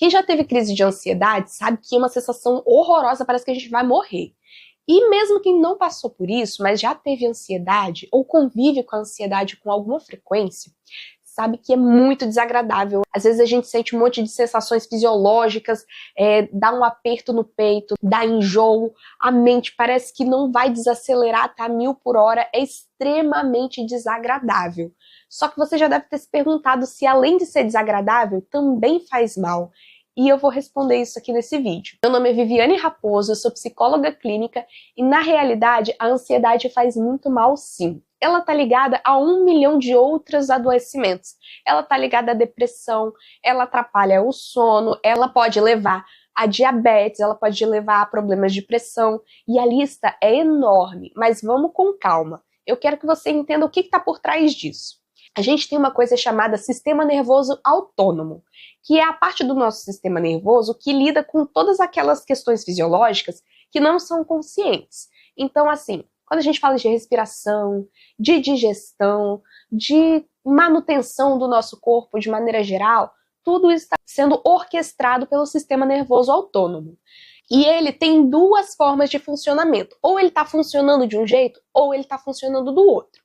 Quem já teve crise de ansiedade sabe que é uma sensação horrorosa, parece que a gente vai morrer. E mesmo quem não passou por isso, mas já teve ansiedade ou convive com a ansiedade com alguma frequência, sabe que é muito desagradável. Às vezes a gente sente um monte de sensações fisiológicas, dá um aperto no peito, dá enjoo, a mente parece que não vai desacelerar, tá 1000 por hora, é extremamente desagradável. Só que você já deve ter se perguntado se além de ser desagradável, também faz mal. E eu vou responder isso aqui nesse vídeo. Meu nome é Viviane Raposo, eu sou psicóloga clínica e na realidade a ansiedade faz muito mal sim. Ela tá ligada a 1 milhão de outros adoecimentos. Ela tá ligada à depressão, ela atrapalha o sono, ela pode levar a diabetes, ela pode levar a problemas de pressão e a lista é enorme, mas vamos com calma. Eu quero que você entenda o que está por trás disso. A gente tem uma coisa chamada sistema nervoso autônomo, que é a parte do nosso sistema nervoso que lida com todas aquelas questões fisiológicas que não são conscientes. Então, assim, quando a gente fala de respiração, de digestão, de manutenção do nosso corpo de maneira geral, tudo está sendo orquestrado pelo sistema nervoso autônomo. E ele tem duas formas de funcionamento. Ou ele está funcionando de um jeito, ou ele está funcionando do outro.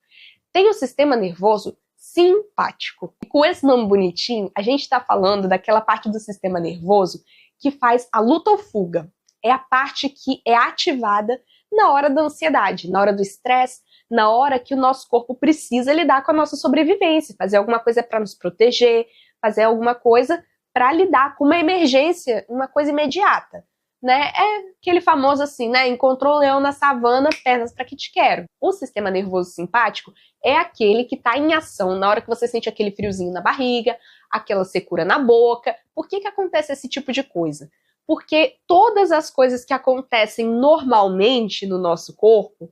Tem o sistema nervoso simpático. E com esse nome bonitinho, a gente está falando daquela parte do sistema nervoso que faz a luta ou fuga. É a parte que é ativada na hora da ansiedade, na hora do estresse, na hora que o nosso corpo precisa lidar com a nossa sobrevivência, fazer alguma coisa para nos proteger, fazer alguma coisa para lidar com uma emergência, uma coisa imediata. Né? É aquele famoso assim, né? Encontrou o leão na savana, pernas para que te quero. O sistema nervoso simpático é aquele que está em ação na hora que você sente aquele friozinho na barriga, aquela secura na boca. Por que acontece esse tipo de coisa? Porque todas as coisas que acontecem normalmente no nosso corpo,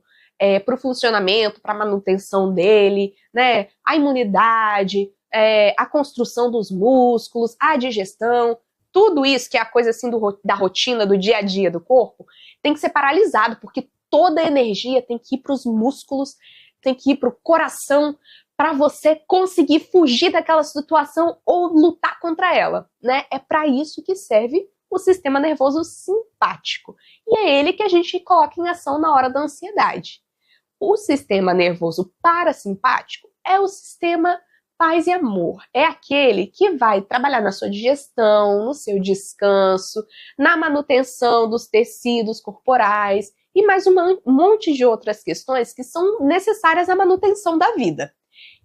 para o funcionamento, para a manutenção dele, né? A imunidade, a construção dos músculos, a digestão, tudo isso que é a coisa assim da rotina, do dia a dia do corpo, tem que ser paralisado, porque toda a energia tem que ir para os músculos, tem que ir para o coração, para você conseguir fugir daquela situação ou lutar contra ela, né? É para isso que serve o sistema nervoso simpático. E é ele que a gente coloca em ação na hora da ansiedade. O sistema nervoso parasimpático é o sistema paz e amor. É aquele que vai trabalhar na sua digestão, no seu descanso, na manutenção dos tecidos corporais e mais um monte de outras questões que são necessárias à manutenção da vida.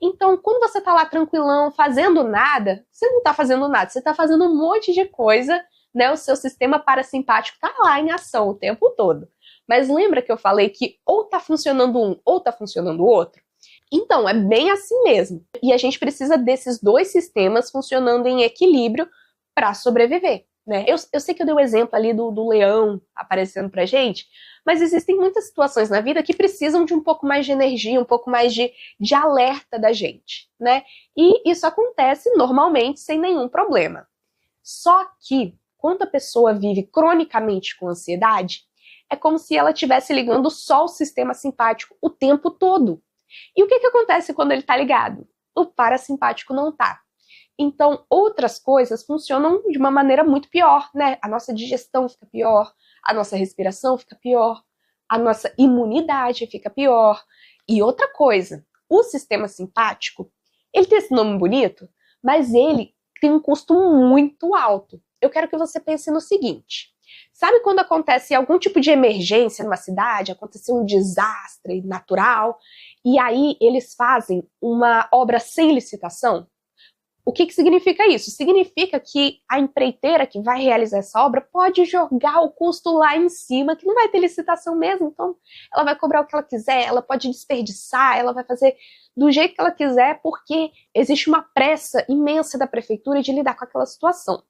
Então, quando você tá lá tranquilão, fazendo nada, você não tá fazendo nada, você tá fazendo um monte de coisa, né? O seu sistema parasimpático tá lá em ação o tempo todo. Mas lembra que eu falei que ou tá funcionando um ou tá funcionando o outro? Então, é bem assim mesmo. E a gente precisa desses dois sistemas funcionando em equilíbrio para sobreviver, né? Eu sei que eu dei o exemplo ali do leão aparecendo pra gente, mas existem muitas situações na vida que precisam de um pouco mais de energia, um pouco mais de alerta da gente, né? E isso acontece normalmente sem nenhum problema. Só que, quando a pessoa vive cronicamente com ansiedade, é como se ela estivesse ligando só o sistema simpático o tempo todo. E o que acontece quando ele está ligado? O parasimpático não está. Então, outras coisas funcionam de uma maneira muito pior, né? A nossa digestão fica pior, a nossa respiração fica pior, a nossa imunidade fica pior. E outra coisa, o sistema simpático, ele tem esse nome bonito, mas ele tem um custo muito alto. Eu quero que você pense no seguinte: sabe quando acontece algum tipo de emergência numa cidade, aconteceu um desastre natural, e aí eles fazem uma obra sem licitação? O que significa isso? Significa que a empreiteira que vai realizar essa obra pode jogar o custo lá em cima, que não vai ter licitação mesmo, então ela vai cobrar o que ela quiser, ela pode desperdiçar, ela vai fazer do jeito que ela quiser, porque existe uma pressa imensa da prefeitura de lidar com aquela situação.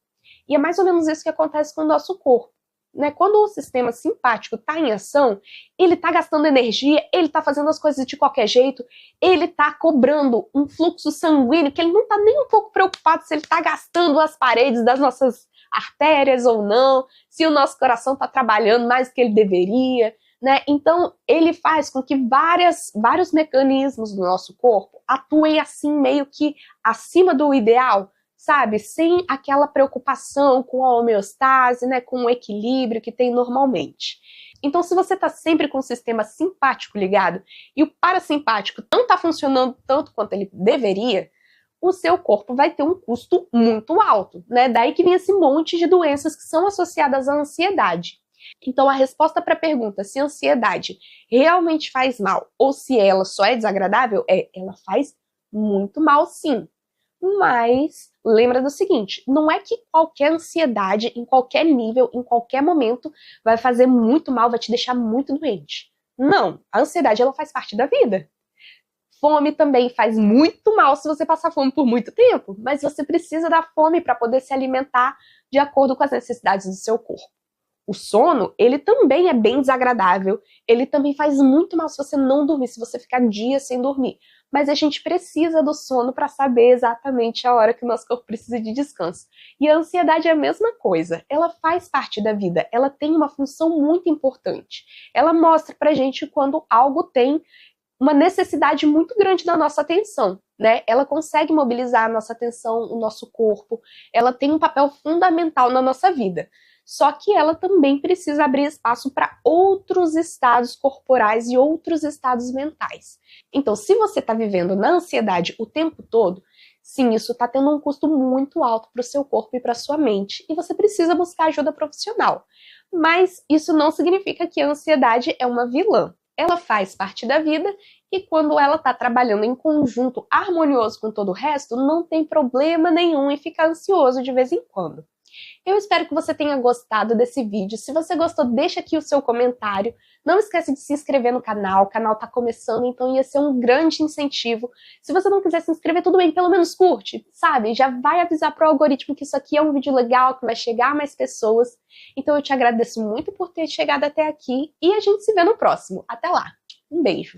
E é mais ou menos isso que acontece com o nosso corpo. Né? Quando o sistema simpático está em ação, ele está gastando energia, ele está fazendo as coisas de qualquer jeito, ele está cobrando um fluxo sanguíneo que ele não está nem um pouco preocupado se ele está gastando as paredes das nossas artérias ou não, se o nosso coração está trabalhando mais do que ele deveria, né? Então ele faz com que vários mecanismos do nosso corpo atuem assim meio que acima do ideal, sabe? Sem aquela preocupação com a homeostase, né? Com o equilíbrio que tem normalmente. Então, se você está sempre com o sistema simpático ligado e o parasimpático não está funcionando tanto quanto ele deveria, o seu corpo vai ter um custo muito alto, né? Daí que vem esse monte de doenças que são associadas à ansiedade. Então, a resposta para a pergunta se a ansiedade realmente faz mal ou se ela só é desagradável ela faz muito mal, sim. Mas lembra do seguinte, não é que qualquer ansiedade, em qualquer nível, em qualquer momento, vai fazer muito mal, vai te deixar muito doente. Não, a ansiedade ela faz parte da vida. Fome também faz muito mal se você passar fome por muito tempo, mas você precisa da fome para poder se alimentar de acordo com as necessidades do seu corpo. O sono, ele também é bem desagradável, ele também faz muito mal se você não dormir, se você ficar dias sem dormir. Mas a gente precisa do sono para saber exatamente a hora que o nosso corpo precisa de descanso. E a ansiedade é a mesma coisa, ela faz parte da vida, ela tem uma função muito importante. Ela mostra pra gente quando algo tem uma necessidade muito grande da nossa atenção, né? Ela consegue mobilizar a nossa atenção, o nosso corpo, ela tem um papel fundamental na nossa vida. Só que ela também precisa abrir espaço para outros estados corporais e outros estados mentais. Então, se você está vivendo na ansiedade o tempo todo, sim, isso está tendo um custo muito alto para o seu corpo e para a sua mente, e você precisa buscar ajuda profissional. Mas isso não significa que a ansiedade é uma vilã. Ela faz parte da vida e quando ela está trabalhando em conjunto harmonioso com todo o resto, não tem problema nenhum em ficar ansioso de vez em quando. Eu espero que você tenha gostado desse vídeo. Se você gostou, deixa aqui o seu comentário. Não esquece de se inscrever no canal. O canal está começando, então ia ser um grande incentivo. Se você não quiser se inscrever, tudo bem, pelo menos curte, sabe? Já vai avisar para o algoritmo que isso aqui é um vídeo legal, que vai chegar a mais pessoas. Então eu te agradeço muito por ter chegado até aqui e a gente se vê no próximo. Até lá. Um beijo.